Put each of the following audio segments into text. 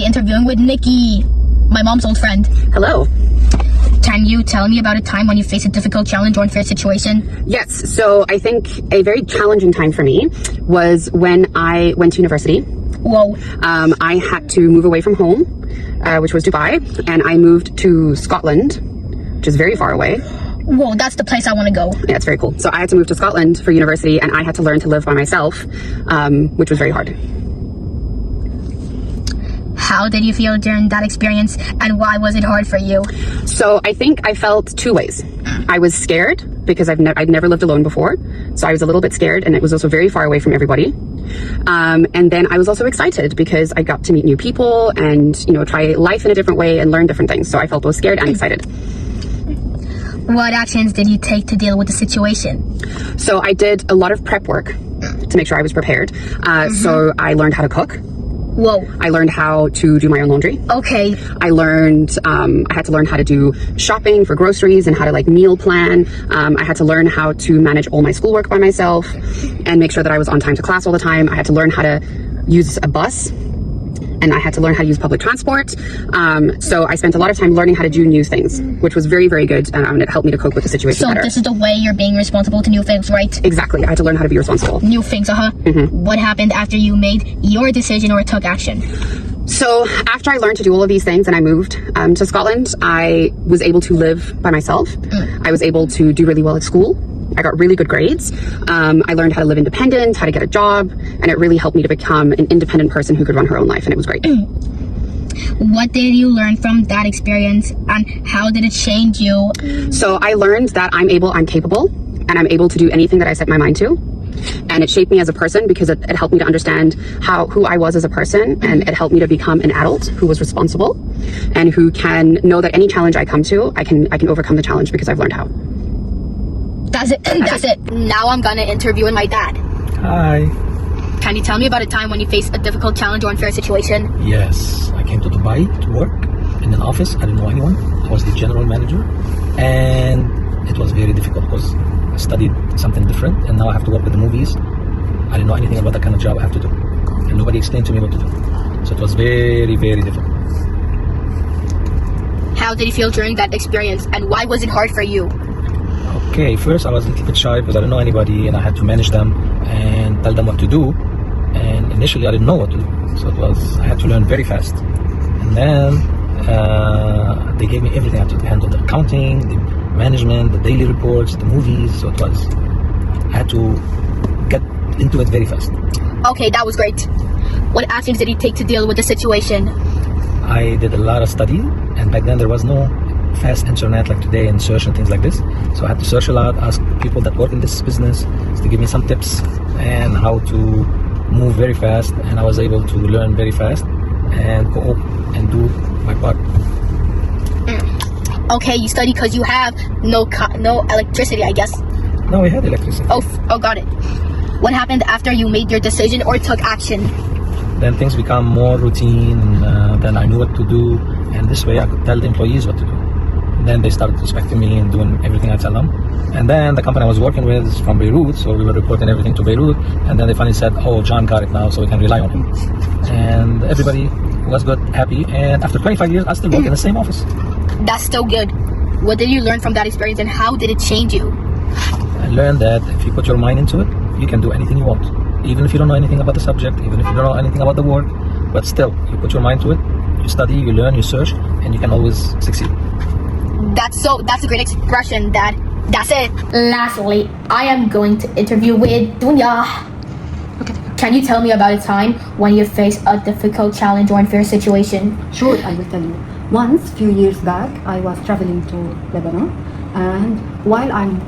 be interviewing with Nikki, my mom's old friend. Hello. Can you tell me about a time when you faced a difficult challenge or unfair situation? Yes, so I think a very challenging time for me was when I went to university. Whoa. I had to move away from home, which was Dubai, and I moved to Scotland, which is very far away. Whoa, that's the place I want to go. Yeah, it's very cool. So I had to move to Scotland for university, and I had to learn to live by myself, which was very hard. How did you feel during that experience, and why was it hard for you? So I think I felt two ways. I was scared because I'd never lived alone before, so I was a little bit scared, and it was also very far away from everybody. And then I was also excited because I got to meet new people and try life in a different way and learn different things. So I felt both scared and excited. What actions did you take to deal with the situation? So I did a lot of prep work to make sure I was prepared. So I learned how to cook. Whoa. I learned how to do my own laundry. Okay. I learned, I had to learn how to do shopping for groceries and how to meal plan. I had to learn how to manage all my schoolwork by myself and make sure that I was on time to class all the time. I had to learn how to use a bus, and I had to learn how to use public transport. So I spent a lot of time learning how to do new things, which was very, very good, and it helped me to cope with the situation better. So this is the way you're being responsible to new things, right? Exactly. I had to learn how to be responsible. New things, What happened after you made your decision or took action? So after I learned to do all of these things and I moved to Scotland, I was able to live by myself. I was able to do really well at school. I got really good grades. I learned how to live independent, how to get a job, and it really helped me to become an independent person who could run her own life, and it was great. What did you learn from that experience, and how did it change you? So I learned that I'm capable, and I'm able to do anything that I set my mind to. And it shaped me as a person because it helped me to understand who I was as a person, and it helped me to become an adult who was responsible and who can know that any challenge I come to, I can overcome the challenge because I've learned how. That's it. That's it. Now I'm gonna interview my dad. Hi. Can you tell me about a time when you faced a difficult challenge or unfair situation? Yes, I came to Dubai to work in an office. I didn't know anyone. I was the general manager, and it was very difficult because I studied something different, and now I have to work with the movies. I didn't know anything about the kind of job I have to do, and nobody explained to me what to do. So it was very, very difficult. How did you feel during that experience, and why was it hard for you? Okay, first I was a little bit shy because I didn't know anybody, and I had to manage them and tell them what to do. And initially I didn't know what to do, so I had to learn very fast. And then they gave me everything. I had to handle the accounting, the management, the daily reports, the movies. So I had to get into it very fast. Okay, that was great. What actions did you take to deal with the situation? I did a lot of study, and back then there was no fast internet like today and search and things like this. So I had to search a lot, ask people that work in this business to give me some tips and how to move very fast, and I was able to learn very fast and go up and do my part. Okay, you study because you have no electricity, I guess. No, we had electricity. Oh, got it. What happened after you made your decision or took action? Then things become more routine, and then I knew what to do, and this way I could tell the employees what to do. And then they started respecting me and doing everything I tell them. And then the company I was working with is from Beirut, so we were reporting everything to Beirut. And then they finally said, oh, John got it now, so we can rely on him. And everybody was good, happy. And after 25 years, I still work in the same office. That's so good. What did you learn from that experience, and how did it change you? I learned that if you put your mind into it, you can do anything you want. Even if you don't know anything about the subject, even if you don't know anything about the work, but still, you put your mind to it, you study, you learn, you search, and you can always succeed. That's a great expression, Dad. That's it. Lastly, I am going to interview with Dunya. Okay. Can you tell me about a time when you faced a difficult challenge or unfair situation? Sure, I will tell you. Once, few years back, I was traveling to Lebanon, and while I'm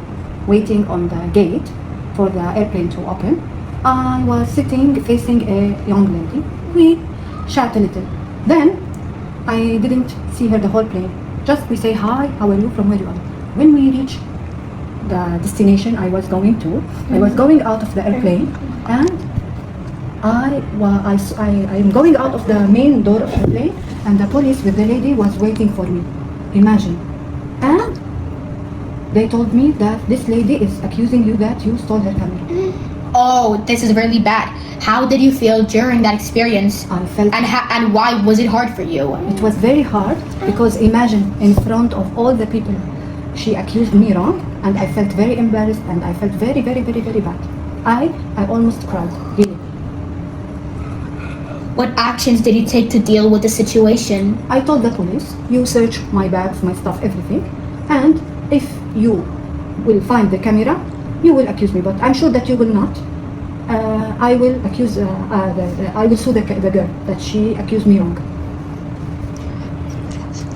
waiting on the gate for the airplane to open, I was sitting facing a young lady. We chat a little. Then, I didn't see her the whole plane. Just we say, hi, how are you, from where you are? When we reach the destination I was going to, I was going out of the airplane, and I am going out of the main door of the plane, and the police with the lady was waiting for me. Imagine. And they told me that this lady is accusing you that you stole her camera. Oh, this is really bad. How did you feel during that experience? I felt And why was it hard for you? it was very hard because imagine in front of all the people, she accused me wrong, and I felt very embarrassed, and I felt very, very, very, very bad. I almost cried, really. What actions did you take to deal with the situation? I told the police, you search my bags, my stuff, everything, and if you will find the camera, you will accuse me, but I'm sure that you will not. I will accuse, I will sue the girl that she accused me wrong.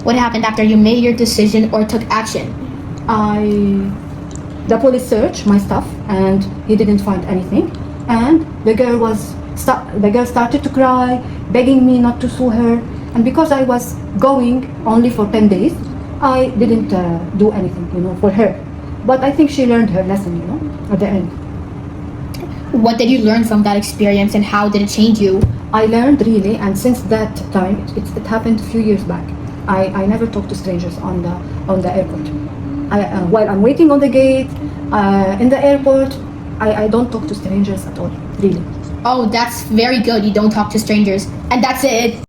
What happened after you made your decision or took action? The police searched my stuff and he didn't find anything, and the girl started to cry, begging me not to sue her, and because I was going only for 10 days, I didn't do anything, for her. But I think she learned her lesson, at the end. What did you learn from that experience and how did it change you? I learned really, and since that time, it happened a few years back. I never talk to strangers on the airport. While I'm waiting on the gate, in the airport, I don't talk to strangers at all, really. Oh, that's very good. You don't talk to strangers. And that's it.